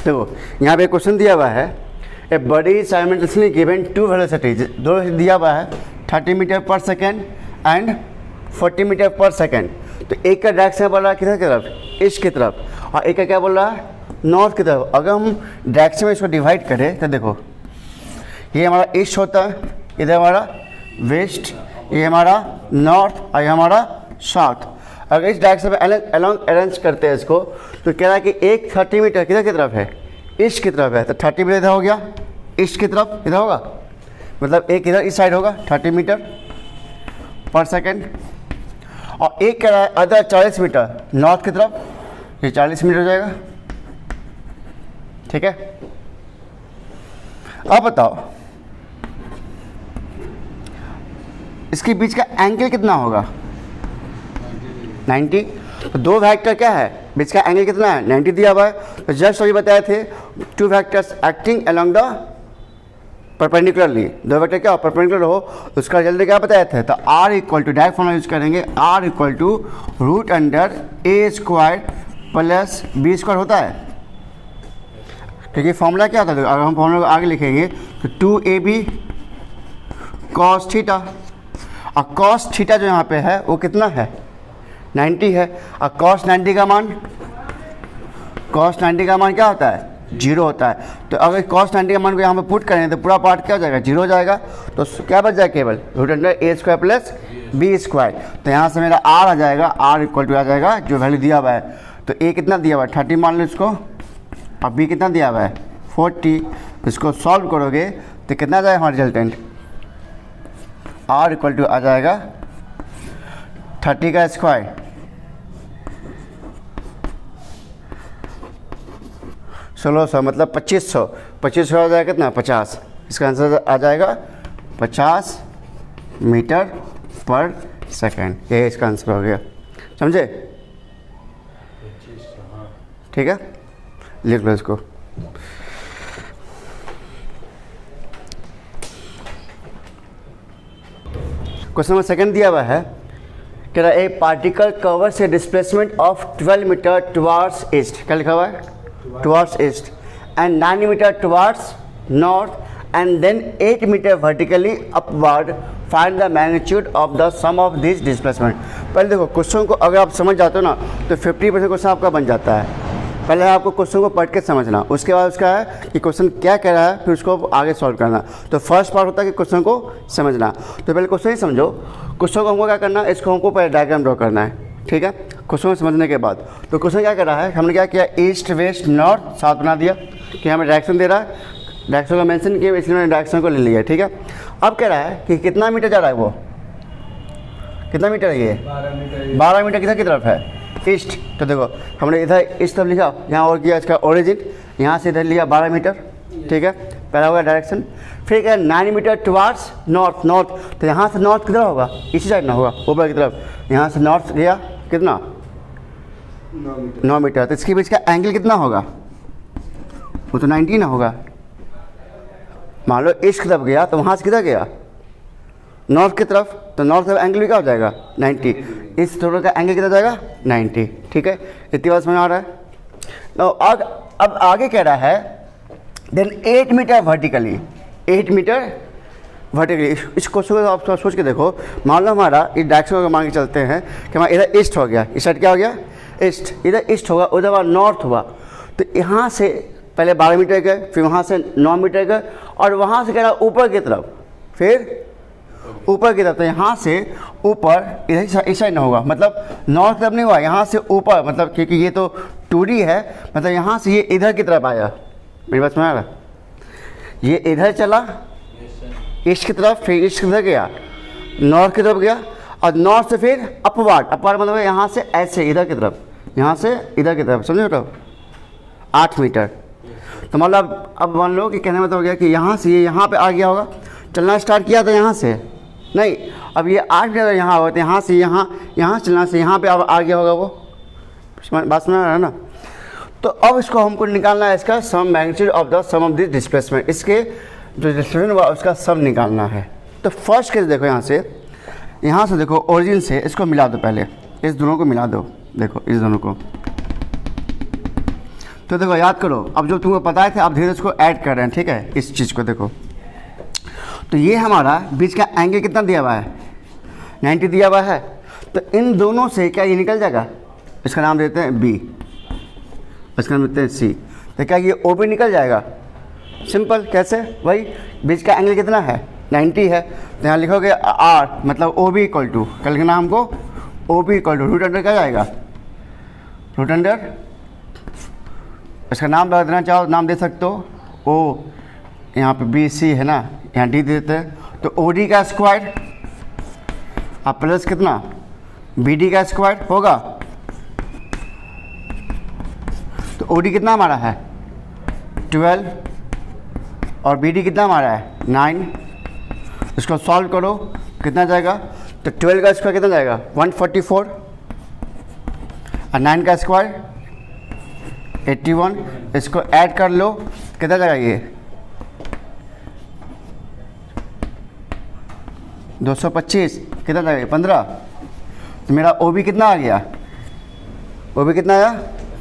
देखो यहाँ पे क्वेश्चन दिया हुआ है, a body simultaneously given two velocities, दो दिया हुआ है 30 metre per second and 40 metre per second. तो एक का डायरेक्शन बोल रहा है किधर की तरफ, ईस्ट की तरफ, और एक का क्या बोल रहा है, नॉर्थ की तरफ। अगर हम डायरेक्शन में इसको डिवाइड करें तो देखो ये हमारा ईस्ट होता है, इधर हमारा वेस्ट, ये हमारा नॉर्थ और ये हमारा साउथ। अगर इस डायरेक्शन में अलॉन्ग अरेंज करते हैं इसको तो कह रहा है कि एक 30 मीटर किधर की तरफ है, ईस्ट की तरफ है। तो 30 मीटर इधर हो गया, ईस्ट की तरफ इधर होगा, मतलब एक इधर इस साइड होगा 30 मीटर पर सेकेंड, और एक कह रहा है अदर 40 मीटर नॉर्थ की तरफ, ये 40 मीटर हो जाएगा। ठीक है, अब बताओ इसके बीच का एंगल कितना होगा, 90। तो दो वेक्टर क्या है, बीच का एंगल कितना है, 90 दिया हुआ है। तो जस्ट अभी बताए थे two vectors acting along the perpendicularly, दो वेक्टर क्या परपेंडिकुलर हो उसका रिजल्ट क्या बताए थे। तो R equal to direct formula use करेंगे, R equal to root under A square plus B square होता है, क्योंकि फॉर्मूला क्या होता है, अगर हम फॉर्मूला को आगे लिखेंगे तो 2AB cos थीटा, और cos थीटा जो यहाँ पे है वो कितना है, 90 है, और cos 90 का मान क्या होता है, 0 होता है। तो अगर cos 90 का मान को यहाँ पे पुट करें तो पूरा पार्ट क्या हो जाएगा, 0 हो जाएगा। तो क्या बच जाएगा, केवल root under A square plus B square. तो यहाँ से मेरा R आ जाएगा, R इक्वल टू आ जाएगा जो वैल्यू दिया हुआ है। तो A कितना दिया हुआ है 30 मान लो इसको, और B कितना दिया हुआ है 40। इसको सॉल्व करोगे तो कितना आ जाएगा हमारा रिजल्टेंट, R इक्वल टू आ जाएगा 30 का स्क्वायर 1600 मतलब 2500, 2500 आ जाएगा कितना 50। इसका आंसर आ जाएगा 50 मीटर पर सेकेंड, ये इसका आंसर हो गया, समझे। ठीक है, लिख लो इसको। क्वेश्चन नंबर सेकंड दिया हुआ है, कह रहा है a particle covers a displacement of 12 metre towards east, क्या लिखा हुआ है, towards east, and 9 metre towards north and then 8 metre vertically upward, find the magnitude of the sum of this displacement. पहले देखो क्वेश्चन को अगर आप समझ जाते हो ना तो 50% क्वेश्चन आपका बन जाता है। पहले आपको क्वेश्चन को पढ़ के समझना, उसके बाद उसका है कि क्वेश्चन क्या कह रहा है, फिर उसको आगे सॉल्व करना। तो फर्स्ट पार्ट होता है कि क्वेश्चन को समझना। तो पहले क्वेश्चन ही समझो, क्वेश्चन को हमको क्या करना है, इसको हमको पहले डायग्राम ड्रॉ करना है। ठीक है, क्वेश्चन को समझने के बाद तो क्वेश्चन क्या कर रहा है, हमने क्या किया, ईस्ट वेस्ट नॉर्थ साउथ बना दिया कि हमें डायरेक्शन दे रहा है, डायरेक्शन का मेंशन किया इसलिए मैंने डायरेक्शन को ले लिया। ठीक है, अब कह रहा है कि कितना मीटर जा रहा है, वो कितना मीटर है, ये 12 मीटर किधर की तरफ है, ईस्ट। तो देखो हमने इधर इस तरफ लिखा, यहाँ और किया इसका ओरिजिन, यहाँ से इधर लिया 12 मीटर। ठीक है, पहला होगा डायरेक्शन, फिर क्या 9 मीटर टुवार्ड्स नॉर्थ, नॉर्थ तो यहाँ से नॉर्थ किधर होगा, इसी साइड ना होगा, ऊपर की तरफ। यहाँ से नॉर्थ गया कितना 9 मीटर, तो इसके बीच का एंगल कितना होगा, वो तो 90 ना होगा। मान लो ईस्ट की तरफ गया तो वहाँ से किधर गया, नॉर्थ की तरफ, तो नॉर्थ का एंगल भी क्या हो जाएगा 90, इस थोड़ा का एंगल कितना जाएगा 90। ठीक है, इतनी बात समझ आ रहा है। तो अब आगे कह रहा है then 8 metre vertically, 8 metre vertically. इस क्वेश्चन को आप सोच के देखो, मान लो हमारा इस डायरेक्शन को मान के चलते हैं कि हमारा इधर ईस्ट हो गया, इस साइड क्या हो गया ईस्ट, इधर ईस्ट होगा, उधर हमारा नॉर्थ हुआ। तो यहाँ से पहले 12 मीटर गए, फिर वहाँ से 9 मीटर गए, और वहाँ से कह रहा ऊपर की तरफ, फिर ऊपर की तरफ। तो यहाँ से ऊपर इधर इस साइड ना होगा, मतलब नॉर्थ तरफ नहीं हुआ, यहाँ से ऊपर, मतलब क्योंकि ये तो 2D है, मतलब यहाँ से ये इधर की तरफ आया। मेरी बात समझ आ रहा, ये इधर चला ईस्ट की तरफ, फिर ईस्ट किधर गया, नॉर्थ की तरफ गया, और नॉर्थ से फिर अपवर्ड, अपवर्ड मतलब यहाँ से ऐसे इधर की तरफ, यहाँ से इधर की तरफ, समझे बेटा 8 मीटर। तो मतलब अब मान लो कि कहने में तो हो गया कि यहाँ से ये यहाँ पे आ गया होगा, चलना स्टार्ट किया था यहाँ से, नहीं अब ये 8 मीटर यहाँ होगा, तो यहाँ से यहाँ चलना से यहाँ पे अब आ गया होगा, वो बात समझ रहा है ना। तो अब इसको हमको निकालना है, इसका sum magnitude of the sum of this displacement, इसके जो डिस्प्लेसमेंट हुआ उसका सम निकालना है। तो फर्स्ट केस देखो, यहाँ से देखो ओरिजिन से इसको मिला दो, पहले इस दोनों को मिला दो, देखो इस दोनों को। तो देखो याद करो, अब जो तुमको पता है आप धीरे इसको ऐड कर रहे हैं, ठीक है, इस चीज़ को देखो। तो ये हमारा बीच का एंगल कितना दिया हुआ है, 90 दिया हुआ है। तो इन दोनों से क्या ये निकल जाएगा, इसका नाम देते हैं बी, इसका नाम देते हैं सी। तो क्या ये ओ बी निकल जाएगा, सिंपल। कैसे, वही बीच का एंगल कितना है, 90 है। तो यहाँ लिखोगे आर, मतलब ओ बी इक्वल टू, कल के नाम को O B equal to root under क्या जाएगा, रूट अंडर, इसका नाम बता देना चाहो नाम दे सकते हो, ओ, यहाँ पे बी सी है ना, यहाँ डी देते हैं। तो ओ डी का स्क्वायर अब प्लस कितना, बी डी का स्क्वायर होगा। तो ओ डी कितना हमारा है 12 और बी डी कितना हमारा है 9। इसको सॉल्व करो कितना जाएगा, तो 12 का स्क्वायर कितना जाएगा 144 और 9 का स्क्वायर 81। इसको ऐड कर लो कितना जाएगा ये 225, कितना जाएगा 15। तो मेरा ओ बी कितना आ गया, ओ बी कितना आया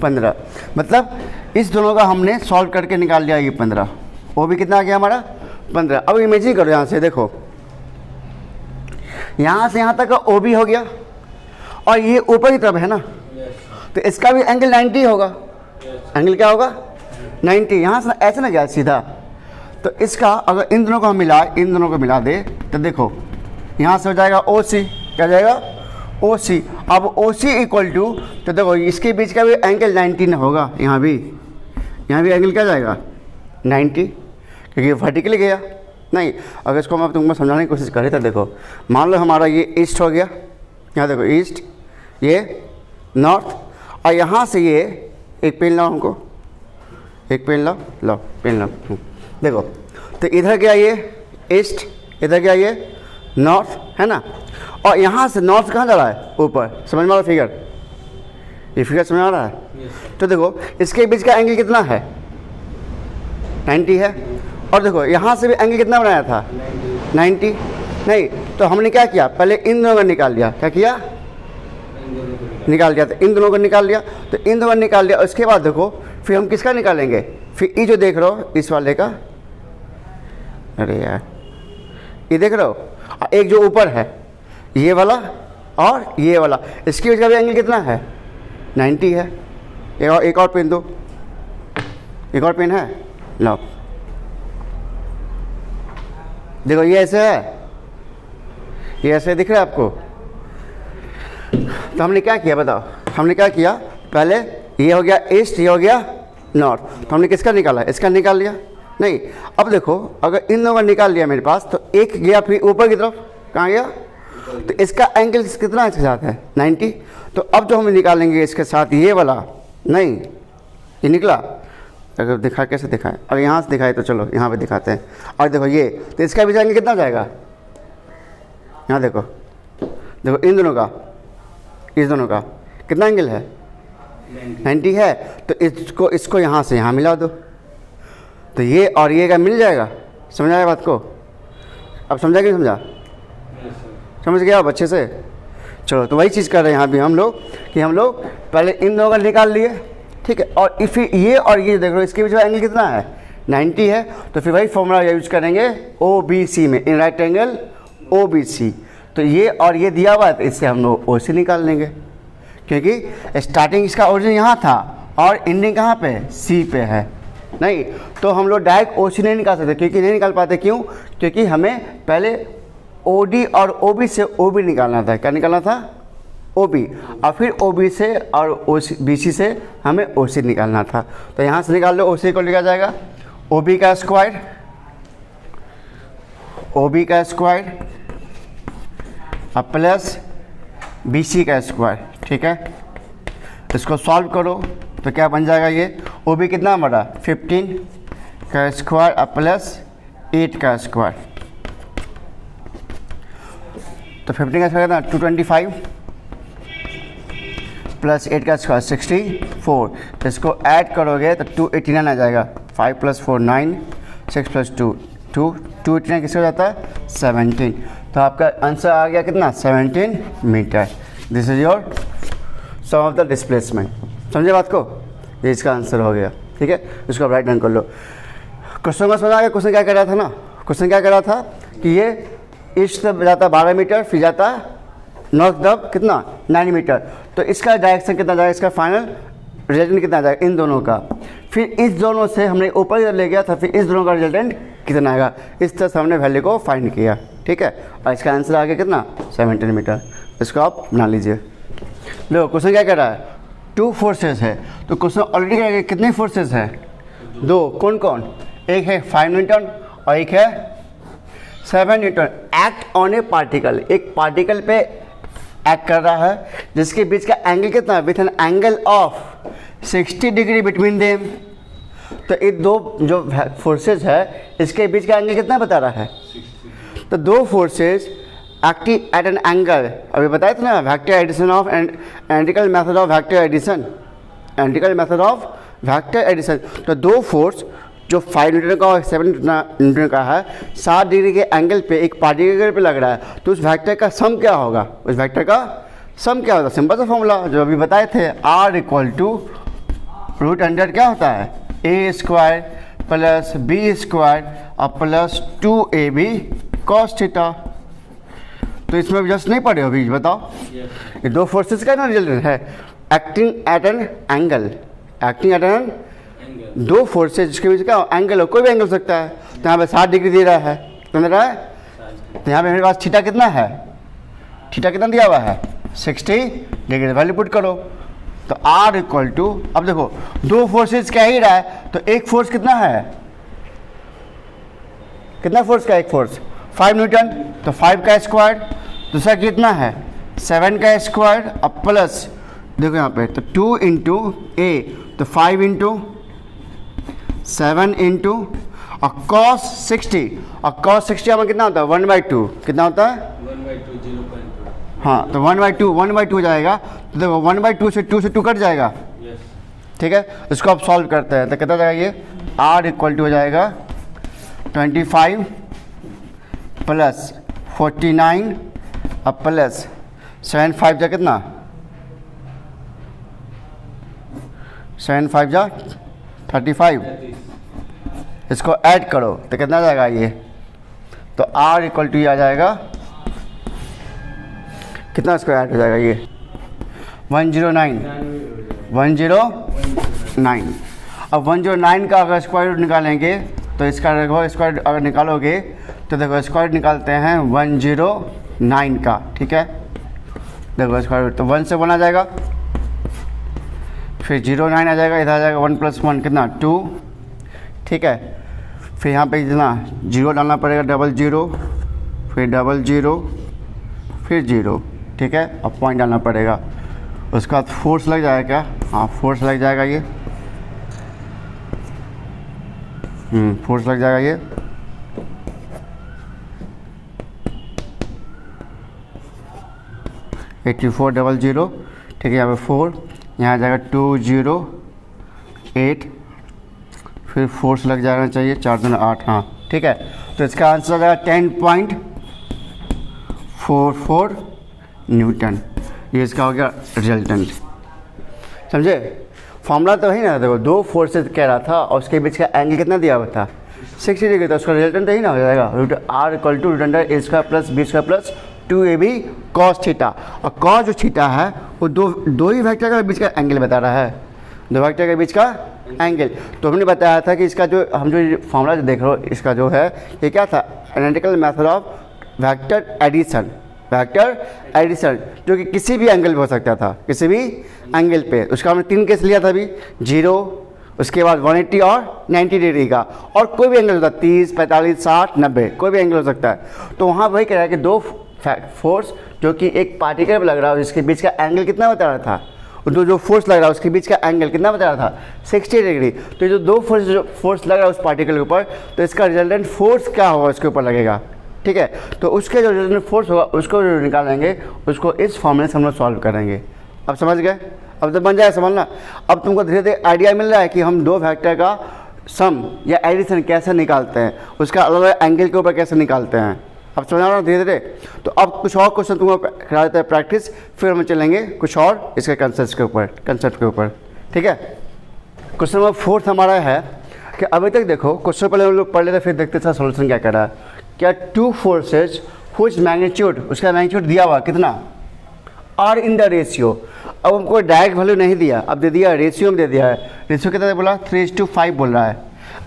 15। मतलब इस दोनों का हमने सॉल्व करके निकाल लिया ये 15। ओ बी कितना आ गया हमारा 15। अब इमेजिन करो यहाँ से, देखो यहाँ से यहाँ तक का ओ बी हो गया और ये ऊपर की तरफ है ना, तो इसका भी एंगल 90 होगा। एंगल क्या होगा 90। यहाँ से ऐसे ना गया सीधा, तो इसका अगर इन दोनों को हम इन दोनों को मिला दे तो देखो यहाँ से हो जाएगा ओ सी, क्या जाएगा ओ सी। अब ओ सी इक्वल टू, तो देखो इसके बीच का भी एंगल 90 होगा, यहाँ भी एंगल क्या जाएगा 90, क्योंकि वर्टिकली गया नहीं। अगर इसको मैं तुमको समझाने की कोशिश करें तो देखो, मान लो हमारा ये ईस्ट हो गया, यहाँ देखो ईस्ट, ये नॉर्थ, और यहाँ से ये एक पेन लाओ, हमको एक पेन लाओ पेन लाओ। देखो तो इधर गया ये ईस्ट, इधर गया ये नॉर्थ, है ना। और यहाँ से नॉर्थ कहाँ जा रहा है, ऊपर। समझ में आ रहा फिगर, ये फिगर समझ में आ रहा है। तो देखो इसके बीच का एंगल कितना है 90 है। और देखो यहाँ से भी एंगल कितना बनाया था 90 नहीं। तो हमने क्या किया, पहले इन दोनों का निकाल लिया, क्या किया निकाल लिया, तो इन दोनों को निकाल लिया, तो इन दोनों को निकाल लिया। उसके बाद देखो फिर हम किसका निकालेंगे, फिर ये जो देख रहे हो इस वाले का, अरे यार ये देख रहे हो, एक जो ऊपर है ये वाला और ये वाला, इसके बीच का भी एंगल कितना है 90 है। एक और पेन दो, एक और पेन है लो। देखो ये ऐसे है, ये ऐसे दिख रहा है आपको। तो हमने क्या किया बताओ, हमने क्या किया, पहले ये हो गया ईस्ट, ये हो गया नॉर्थ। तो हमने किसका निकाला, इसका निकाल लिया नहीं। अब देखो अगर इन दोनों का निकाल लिया मेरे पास, तो एक गया फिर ऊपर की तरफ, कहाँ गया, तो इसका एंगल कितना इसके साथ है 90। तो अब जो हम निकालेंगे इसके साथ ये वाला, नहीं ये निकला, अगर दिखा कैसे दिखाए, अगर यहाँ से दिखाए तो चलो यहाँ पे दिखाते हैं। और देखो ये, तो इसका भी एंगल कितना जाएगा, यहाँ देखो देखो इन दोनों का, इस दोनों का कितना एंगल है 90 है। तो इसको यहाँ से यहाँ मिला दो, तो ये और ये का मिल जाएगा। समझ आया बात को, अब समझा कि नहीं समझा, समझ गया आप अच्छे से। चलो तो वही चीज़ कर रहे हैं यहाँ भी हम लोग, कि हम लोग पहले इन दोनों का निकाल लिए, ठीक है। और फिर ये और ये देख लो, इसके बीच में एंगल कितना है 90 है। तो फिर वही फॉर्मूला यूज करेंगे ओ बी सी में, in right angle O B C. तो ये और ये दिया हुआ है, तो इससे हम लोग ओ सी निकाल लेंगे, क्योंकि स्टार्टिंग इसका ओरिजिन यहाँ था और एंडिंग कहाँ पे सी पे है। नहीं तो हम लोग डायरेक्ट ओ सी नहीं निकाल सकते, क्योंकि नहीं निकाल पाते, क्यों, क्योंकि हमें पहले ओ डी और ओ बी से ओ बी निकालना था। क्या निकालना था ओ बी, और फिर ओ बी से और ओ सी बी सी से हमें ओ सी निकालना था। तो यहाँ से निकाल लो, ओ सी को लिखा जाएगा ओ बी का स्क्वायर, ओ बी का स्क्वायर और प्लस बी सी का स्क्वायर, ठीक है। इसको सॉल्व करो तो क्या बन जाएगा, ये ओ बी कितना बड़ा 15 का स्क्वायर और प्लस 8 का स्क्वायर। तो 15 का स्क्वायर कितना 225 प्लस 8 का स्क्वायर 64। तो इसको ऐड करोगे तो 289 आ जाएगा। 5 + 4 9, 6 + 2 2, 289 किसका हो जाता है 17। तो आपका आंसर आ गया कितना 17 metre. This is your sum of the displacement. समझे बात को, ये इसका आंसर हो गया। ठीक है, इसको आप राइट हैंड कर लो। क्वेश्चन का समझ आ गया। क्वेश्चन क्या कह रहा था ना, क्वेश्चन क्या कह रहा था कि ये ईस्ट से जाता 12 मीटर, फिर जाता नॉर्थ तरफ कितना 9 मीटर, तो इसका डायरेक्शन कितना जाएगा, इसका फाइनल रिजल्टेंट कितना जाएगा इन दोनों का। फिर इस दोनों से हमने ऊपर इधर ले गया था, फिर इस दोनों का रिजल्टेंट कितना आएगा, इस तरह से हमने वैल्यू को फाइंड किया। ठीक है, और इसका आंसर आ गया कितना 17 मीटर। इसको आप बना लीजिए। लो क्वेश्चन क्या कह रहा है, 2 फोर्सेस है, तो क्वेश्चन ऑलरेडी कह रहा है कितने फोर्सेस है, 2। कौन कौन, एक है 5 न्यूटन और एक है 7 Newton. Act on A particle, एक पार्टिकल पे एक्ट कर रहा है जिसके बीच का एंगल कितना है, with an angle of 60 degree between them. तो ये दो जो फोर्सेस है इसके बीच का एंगल कितना बता रहा है, तो 2 forces acting at an angle, अभी बताया था ना vector addition of analytical method of vector addition, analytical method of vector addition. तो 2 फोर्स जो 5 न्यूटन का और 7 न्यूटन का है 60 डिग्री के एंगल पे एक पार्टिकल पे लग रहा है, तो उस वेक्टर का सम क्या होगा, उस वेक्टर का सम क्या होता है, सिंपल सा फॉर्मूला जो अभी बताए थे, R = रूट अंडर क्या होता है a² प्लस b² और प्लस 2ab cos थीटा। तो इसमें जस्ट नहीं पढ़े हो अभी, बताओ ये 2 फोर्सेस का ना रिजल्ट है, acting at an angle, acting at an 2 forces जिसके बीच का एंगल हो, कोई भी एंगल हो सकता है। तो यहाँ पे 60 डिग्री दे रहा है, कितना दे रहा है, तो यहाँ पे मेरे पास थीटा कितना है, थीटा कितना दिया हुआ है 60 डिग्री, वैल्यू पुट करो। तो R = अब देखो 2 फोर्सेस कह ही रहा है, तो एक फोर्स कितना है, कितना फोर्स का, एक फोर्स 5 न्यूटन, तो 5 का स्क्वायर, दूसरा कितना है 7 का स्क्वायर, अब प्लस देखो यहाँ पे तो 2 × a, तो 5 × 7 × और cos 60, और cos 60 हमें कितना होता है 1/2, कितना होता है 1/2 0.2। हाँ, तो 1/2 हो जाएगा। तो देखो 1/2 से 2 से 2 कट जाएगा। ठीक है, इसको आप सॉल्व करते हैं तो कितना जाएगा ये, R = हो जाएगा 25 प्लस 49 अब प्लस 7 5 जा कितना, 7 5 जा 35, इसको ऐड करो तो कितना जाएगा ये, तो R = ये आ जाएगा कितना, इसको ऐड हो जाएगा ये 109। अब 109 का अगर स्क्वायर रूट निकालेंगे तो इसका देखो स्क्वायर अगर निकालोगे तो देखो स्क्वायर निकालते हैं 109 का। ठीक है, देखो स्क्वायर रूट तो 1 से 1 आ जाएगा, फिर 09 आ जाएगा, इधर आ जाएगा 1 + 1 कितना 2। ठीक है, फिर यहाँ पे इतना 0 डालना पड़ेगा, 00 फिर 00 फिर 0। ठीक है, अब पॉइंट डालना पड़ेगा, उसके बाद फोर्स लग जाएगा क्या, हाँ फोर्स लग जाएगा ये, फोर्स लग जाएगा ये। $8400। ठीक है, यहाँ पे 4, यहाँ आ जाएगा 208, फिर फोर्स लग जाना चाहिए 4 दूनी 8, हाँ ठीक है। तो इसका आंसर आ जाएगा 10.44 न्यूटन, ये इसका हो गया रिजल्टेंट। समझे, फॉर्मूला तो वही ना, देखो 2 फोर्सेस कह रहा था और उसके बीच का एंगल कितना दिया हुआ था 60 डिग्री, तो उसका रिजल्टेंट तो ही ना हो जाएगा R = √a² + b² + 2ab cos theta. और cos जो थीटा है वो दो ही वेक्टर के बीच का एंगल बता रहा है, 2 वेक्टर के बीच का एंगल। तो हमने बताया था कि इसका जो हम जो फॉर्मूला जो देख रहे हो इसका जो है ये क्या था, analytical method of vector addition, vector addition जो कि किसी भी एंगल पे हो सकता था, किसी भी एंगल पे। उसका हमने 3 केस लिया था अभी, 0, उसके बाद 180 और 90 डिग्री का, और कोई भी एंगल होता है 30 45 60 90, कोई भी एंगल हो सकता है। तो वहाँ वही कह रहा है कि 2 फोर्स जो कि एक पार्टिकल पर लग रहा है जिसके बीच का एंगल कितना बता रहा था, जो फोर्स लग रहा है उसके बीच का एंगल कितना बता रहा था 60 डिग्री। तो ये जो 2 फोर्स लग रहा है उस पार्टिकल के ऊपर, तो इसका रिजल्टेंट फोर्स क्या होगा उसके ऊपर लगेगा। ठीक है, तो उसके जो रिजल्टेंट फोर्स होगा उसको जो निकालेंगे उसको इस फॉर्मूले से हम लोग सॉल्व करेंगे। अब समझ गए, अब तो बन जाए समझना। अब तुमको धीरे धीरे आइडिया मिल रहा है कि हम 2 वेक्टर का सम या एडिशन कैसे निकालते हैं, उसका अलग अलग एंगल के ऊपर कैसे निकालते हैं। अब समझ रहा हूँ धीरे धीरे। तो अब कुछ और क्वेश्चन तुमको करा देते हैं प्रैक्टिस, फिर हम चलेंगे कुछ और इसके कंसेप्ट के ऊपर ठीक है। क्वेश्चन नंबर 4 हमारा है कि अभी तक देखो क्वेश्चन पहले हम लोग पढ़ लेते फिर देखते था सॉल्यूशन क्या कर रहा है। क्या टू फोर्सेज हुज मैग्नीट्यूड, उसका मैग्नीट्यूड दिया हुआ कितना, आर इन द रेशियो। अब हमको डायरेक्ट वैल्यू नहीं दिया, अब दे दिया रेशियो में दे दिया है। रेशियो कितना बोला 3:5 बोल रहा है।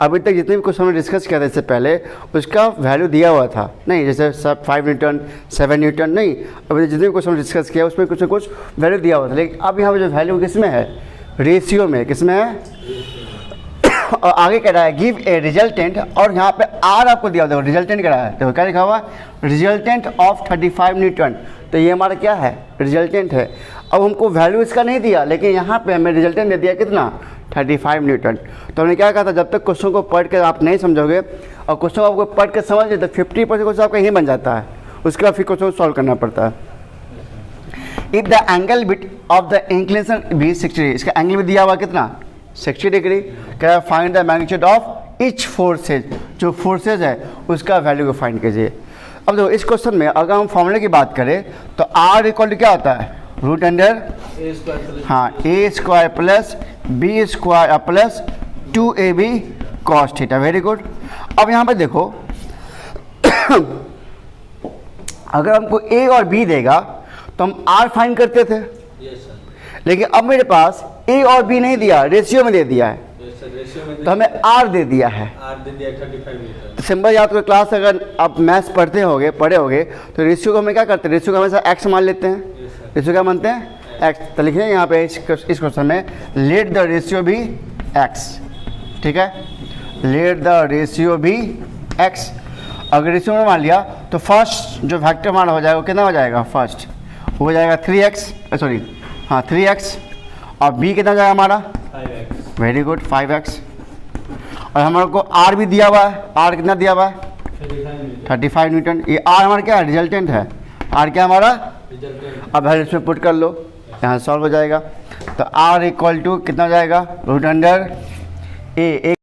अभी तक जितने भी क्वेश्चन हमने डिस्कस किया था इससे पहले उसका वैल्यू दिया हुआ था नहीं, जैसे सब 5 न्यूटन 7 न्यूटन नहीं, अभी जितने भी क्वेश्चन डिस्कस किया उसमें कुछ ना कुछ वैल्यू दिया हुआ था। लेकिन अब यहाँ पर जो वैल्यू किस में है, रेशियो में, किस में है। और आगे कह रहा है गिव ए रिजल्टेंट, और यहाँ पे आर आपको दिया हुआ, देखो रिजल्टेंट कह रहा है, देखो क्या लिखा हुआ, रिजल्टेंट ऑफ 35 न्यूटन। तो ये हमारा क्या है, रिजल्टेंट है। अब हमको वैल्यू इसका नहीं दिया, लेकिन यहाँ पे हमें रिजल्टेंट दे दिया कितना, 35 न्यूटन। तो हमने क्या कहा था, जब तक क्वेश्चन को पढ़ के आप नहीं समझोगे और क्वेश्चन को आपको पढ़ के समझ तो 50% क्वेश्चन आपका यही बन जाता है, उसके बाद फिर क्वेश्चन सॉल्व करना पड़ता है। If the angle bit of the inclination be 60, इसका एंगल भी दिया हुआ कितना, 60 डिग्री। क्या find the magnitude of each forces, जो फोर्सेज है उसका वैल्यू को फाइंड कीजिए। अब देखो इस क्वेश्चन में अगर हम फॉर्मूले की बात करें तो आर इक्वल टू क्या होता है, रूट अंडर हाँ A square plus B square plus 2ab cos theta. Very good. अब यहाँ पर देखो अगर हमको ए और बी देगा तो हम आर फाइंड करते थे, लेकिन अब मेरे पास ए और बी नहीं दिया, रेशियो में दे दिया है, तो हमें आर दे दिया है। तो सिंपल याद करो, क्लास अगर आप मैथ्स पढ़े होगे तो रेशियो को हमें क्या करते हैं, रेशियो को हमेशा एक्स मान लेते हैं। रेशियो क्या मानते हैं, एक्स। तो लिखिए यहाँ पे इस क्वेश्चन में लेट द रेशियो भी एक्स, ठीक है, लेट द रेशियो भी एक्स। अगर रेशियो में मान लिया तो फर्स्ट जो फैक्टर हमारा हो जाएगा वो कितना हो जाएगा, फर्स्ट हो जाएगा 3x, सॉरी हाँ 3x, और b कितना जाएगा हमारा 5x। Very good 5x। और हमारे को r भी दिया हुआ है, r कितना दिया हुआ है 35 न्यूटन। ये r हमारा क्या है, रिजल्टेंट है, r क्या हमारा रिजल्टेंट। अब वैल्यू इसमें पुट कर लो, यहाँ सॉल्व हो जाएगा। तो r इक्वल टू कितना हो जाएगा, रूट अंडर ए